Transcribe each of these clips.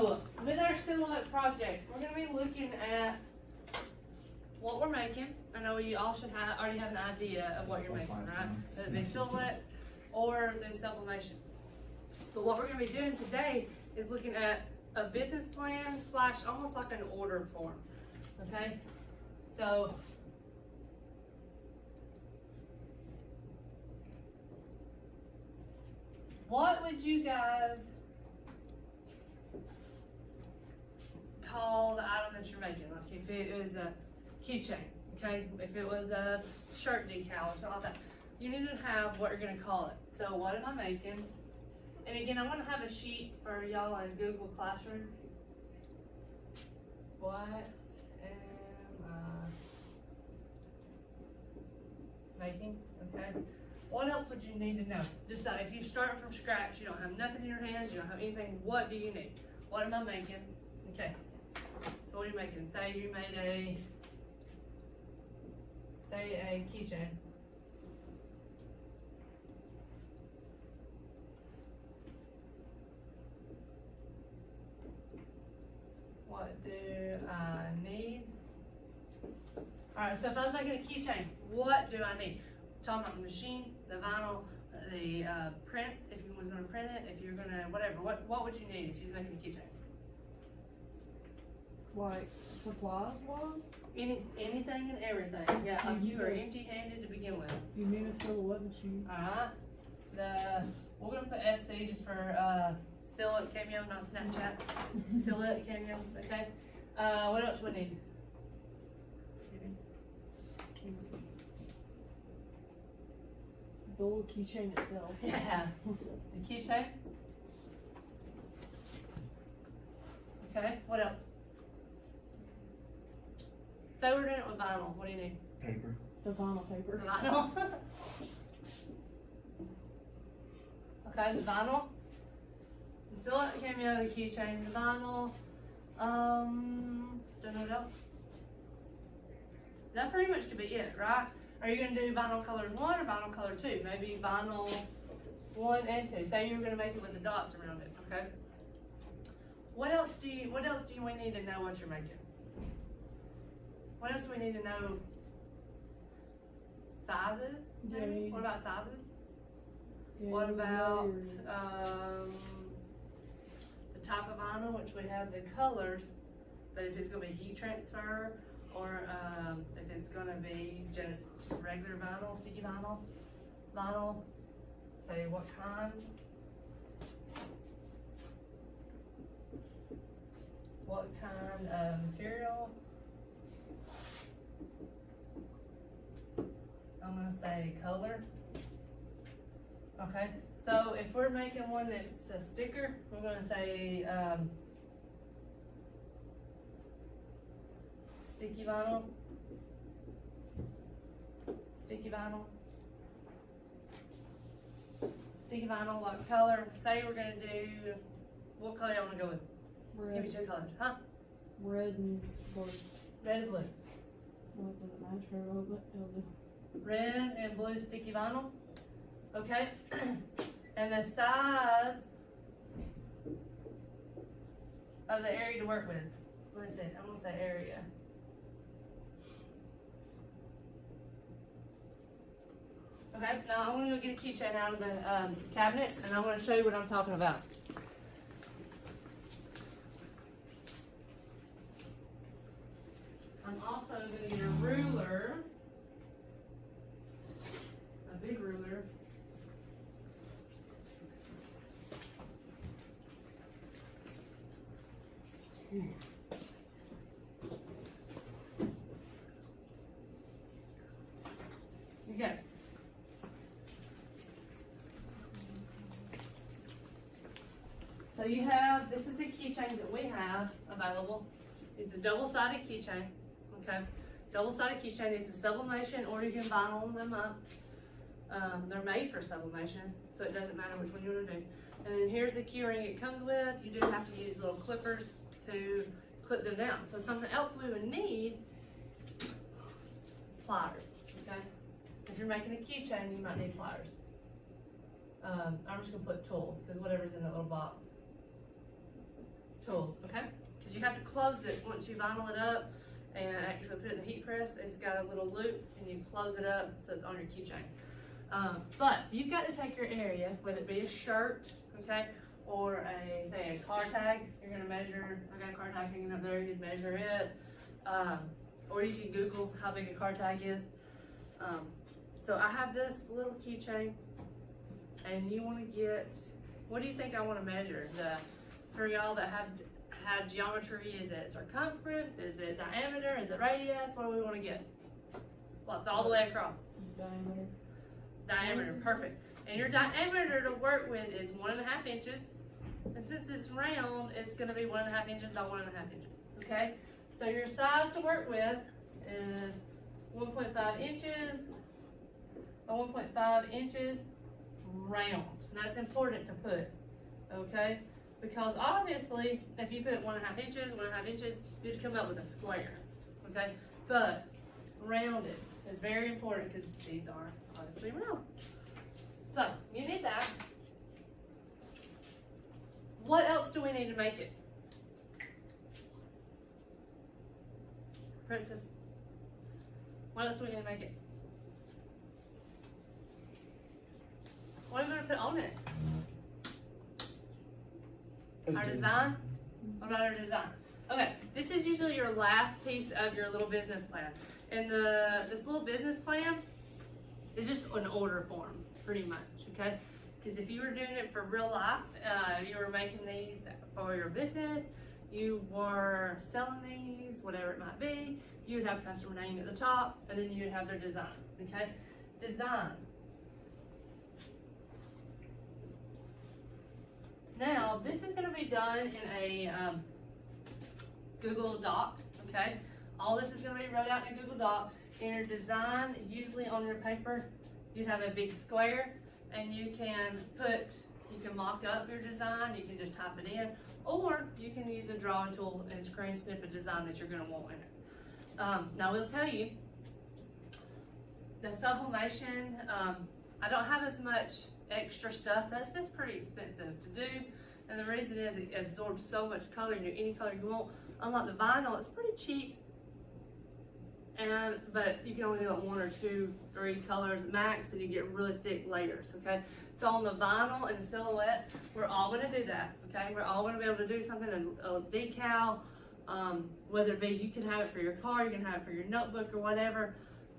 So, with our silhouette project, we're going to be looking at what we're making. I know you all should already have an idea of what you're making, right? It'd be silhouette or the sublimation. But what we're going to be doing today is looking at a business plan / almost like an order form. Okay? So, what would you guys call the item that you're making? Like if it was a keychain, okay? If it was a shirt decal or something like that, you need to have what you're gonna call it. So what am I making? And again, I'm gonna have a sheet for y'all in Google Classroom. What am I making? Okay. What else would you need to know? Just if you start from scratch, you don't have nothing in your hands, you don't have anything, what do you need? What am I making? Okay. So what are you making? Say you made a keychain. What do I need? Alright, so if I was making a keychain, what do I need? I'm talking about the machine, the vinyl, the print, if you was going to print it, if you're going to, whatever. What would you need if you was making a keychain? Like supplies wise? Anything and everything. Yeah, like you are empty-handed to begin with. You need a silhouette machine. Alright. We're gonna put SC just for silhouette cameo, not Snapchat. Silhouette cameo, okay? What else do we need? The little keychain itself. Yeah. The keychain. Okay, what else? Say we're doing it with vinyl. What do you need? Paper. The vinyl paper. The vinyl. Okay, the vinyl. The silhouette cameo, the keychain, the vinyl. Don't know what else. That pretty much could be it, right? Are you gonna do vinyl colors 1 or vinyl color 2? Maybe vinyl 1 and 2. Say you were gonna make it with the dots around it, okay? What else do we need to know what you're making? What else do we need to know? Sizes, maybe? Yeah. What about sizes? Yeah, What about layers. the type of vinyl, which we have the colors, but if it's going to be heat transfer or if it's going to be just regular vinyl, sticky vinyl, say what kind, what kind of material. I'm going to say color. Okay, so if we're making one that's a sticker, we're going to say sticky vinyl. Sticky vinyl. Sticky vinyl, what color? Say we're going to do, what color y'all want to go with? Red. Give me 2 colors, huh? Red and blue. Red and blue. Well, it doesn't match very well, but it'll do. Red and blue sticky vinyl. Okay, and the size of the area to work with. What is it? I'm gonna say area. Okay, now I'm gonna go get a keychain out of the cabinet, and I'm gonna show you what I'm talking about. I'm also gonna get a ruler, a big ruler. Okay. So you have, this is the keychains that we have available. It's a double-sided keychain, okay? Double-sided keychain is a sublimation, or you can vinyl them up. They're made for sublimation, so it doesn't matter which one you want to do. And then here's the key ring it comes with. You do have to use little clippers to clip them down. So something else we would need is pliers, okay? If you're making a keychain, you might need pliers. I'm just gonna put tools, because whatever's in that little box. tools, okay? Because you have to close it once you vinyl it up and actually put it in the heat press. It's got a little loop and you close it up so it's on your keychain. But you've got to take your area, whether it be a shirt, okay, or say a car tag. You're gonna measure, I got a car tag hanging up there, you can measure it. Or you can Google how big a car tag is. So I have this little keychain and you wanna get, what do you think I wanna measure? For y'all that have had geometry, is it circumference, is it diameter, is it radius, what do we wanna get? Well, it's all the way across. Diameter. Diameter, perfect. And your diameter to work with is 1.5 inches. And since it's round, it's gonna be 1.5 inches by 1.5 inches, okay? So your size to work with is 1.5 inches by 1.5 inches round. And that's important to put, okay? Because obviously, if you put 1.5 inches, you'd come up with a square, okay? But rounded is very important because these are obviously round. So, you need that. What else do we need to make it? Princess, what else do we need to make it? What are we going to put on it? Our design? What about our design? Okay, this is usually your last piece of your little business plan. And this little business plan is just an order form, pretty much, okay? Because if you were doing it for real life, you were making these for your business, you were selling these, whatever it might be, you would have customer name at the top, and then you would have their design, okay? Design. Now, this is going to be done in a Google Doc, okay? All this is going to be wrote out in a Google Doc. In your design, usually on your paper, you have a big square, and you can mock up your design, you can just type it in, or you can use a drawing tool and screen snip a design that you're going to want in it. Now, we'll tell you, the sublimation, I don't have as much extra stuff. That's pretty expensive to do, and the reason is it absorbs so much color. You can do any color you want. Unlike the vinyl, it's pretty cheap, but you can only do like 1 or 2, 3 colors max, and you get really thick layers. Okay, so on the vinyl and the silhouette, we're all going to do that. Okay, we're all going to be able to do something, a decal, whether it be you can have it for your car, you can have it for your notebook or whatever.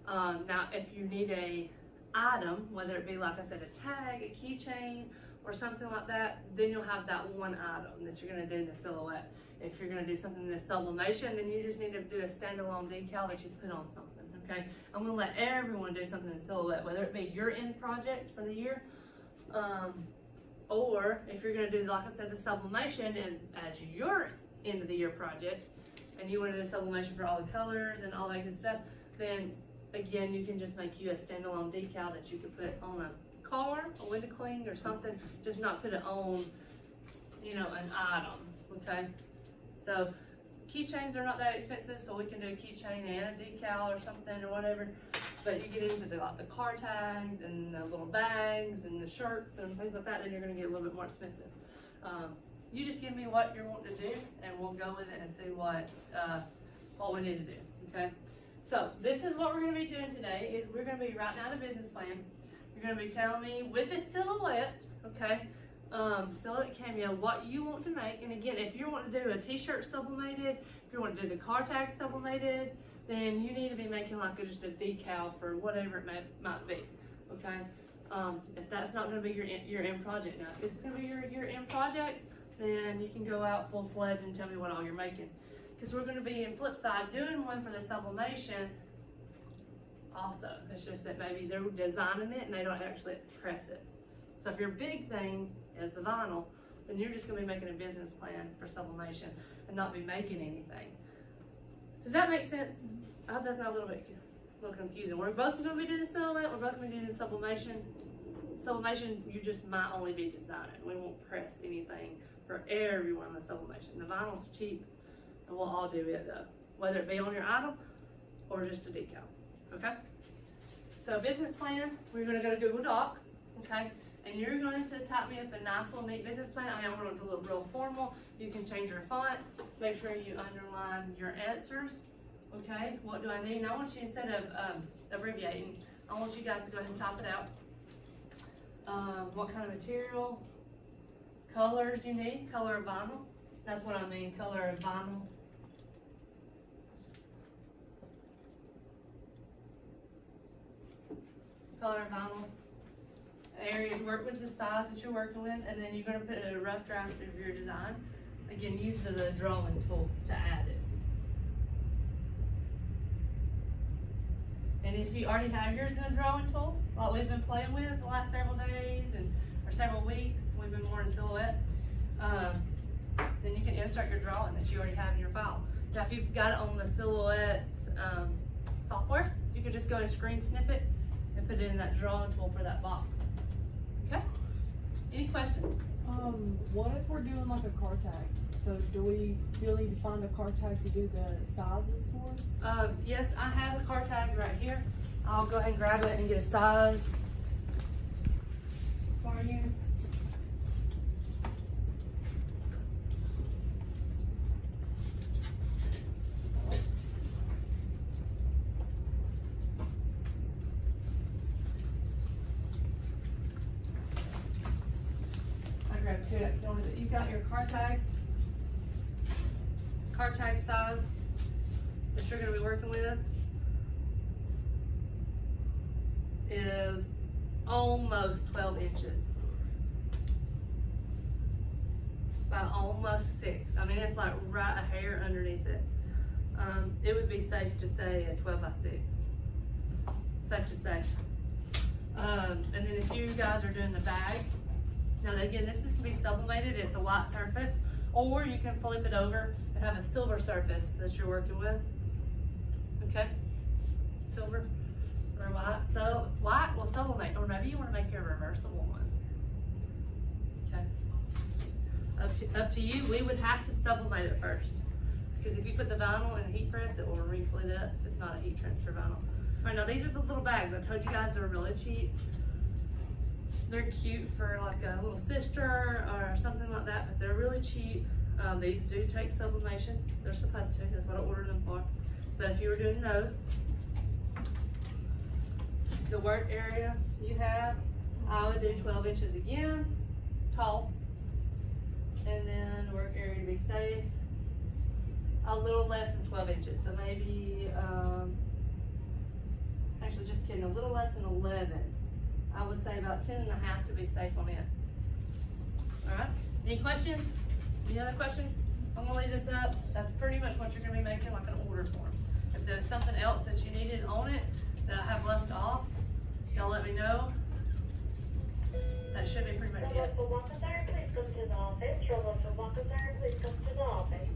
Now, if you need a item, whether it be, like I said, a tag, a keychain, or something like that, then you'll have that one item that you're going to do in the silhouette. If you're going to do something in the sublimation, then you just need to do a standalone decal that you put on something, okay? I'm going to let everyone do something in silhouette, whether it be your end project for the year, or if you're going to do, like I said, the sublimation and as your end of the year project, and you want to do the sublimation for all the colors and all that good stuff, then again, you can just make you a standalone decal that you could put on a car, a window cling or something, just not put it on, you know, an item, okay? So keychains are not that expensive, so we can do a keychain and a decal or something or whatever, but you get into the car tags and the little bags and the shirts and things like that, then you're gonna get a little bit more expensive. You just give me what you're wanting to do and we'll go with it and see what we need to do, okay? So this is what we're going to be doing today, is we're going to be writing out a business plan. You're going to be telling me with the silhouette, okay, silhouette cameo, what you want to make. And again, if you want to do a t-shirt sublimated, if you want to do the car tag sublimated, then you need to be making like just a decal for whatever it might be, okay? If that's not going to be your end project. Now, if this is going to be your end project, then you can go out full-fledged and tell me what all you're making. Because we're going to be in flip side doing one for the sublimation also. It's just that maybe they're designing it and they don't actually press it. So if your big thing is the vinyl, then you're just going to be making a business plan for sublimation and not be making anything. Does that make sense? I hope that's not a little confusing. We're both going to be doing the silhouette, we're both going to be doing the sublimation. Sublimation, you just might only be designing. We won't press anything for everyone in the sublimation. The vinyl's cheap. And we'll all do it though, whether it be on your item or just a decal, okay? So business plan, we're gonna go to Google Docs, okay? and you're going to type me up a nice little neat business plan. I mean, I'm going to look real formal. You can change your fonts. Make sure you underline your answers. Okay, what do I need? And I want you, instead of abbreviating, I want you guys to go ahead and type it out. What kind of material, colors you need, color of vinyl. That's what I mean, color of vinyl. Color of vinyl. Areas, work with the size that you're working with, and then you're going to put a rough draft of your design. Again, use the drawing tool to add it. And if you already have yours in the drawing tool, like we've been playing with the last several days or several weeks, we've been more in silhouette, then you can insert your drawing that you already have in your file. Now, if you've got it on the silhouette software, you can just go to screen snippet and put it in that drawing tool for that box. Okay? Any questions? What if we're doing like a car tag? So do we still need to find a car tag to do the sizes for? Yes, I have the car tag right here. I'll go ahead and grab it and get a size for you. I grabbed two accidentally, but you've got your car tag. Car tag size that you're going to be working with is almost 12 inches by almost 6. I mean, it's like right a hair underneath it. It would be safe to say a 12 by 6. Safe to say. And then if you guys are doing the bag, now again, this can be sublimated. It's a white surface, or you can flip it over and have a silver surface that you're working with. Okay, silver or white. So white will sublimate, or maybe you want to make a reversible one. Okay, up to you. We would have to sublimate it first, because if you put the vinyl in the heat press, it will reflit it up. It's not a heat transfer vinyl. All right, now these are the little bags. I told you guys they're really cheap. They're cute for like a little sister or something like that, but they're really cheap. These do take sublimation. They're supposed to. That's what I ordered them for. But if you were doing those, the work area you have, I would do 12 inches again, tall. And then the work area to be safe, a little less than 12 inches. So maybe, actually just kidding, a little less than 11. I would say about 10 and a half to be safe on it. All right, any questions? Any other questions? I'm gonna leave this up. That's pretty much what you're gonna be making, like an order form. If there's something else that you needed on it that I have left off, y'all let me know. That should be pretty much it. Please come to the office. Please come to the office.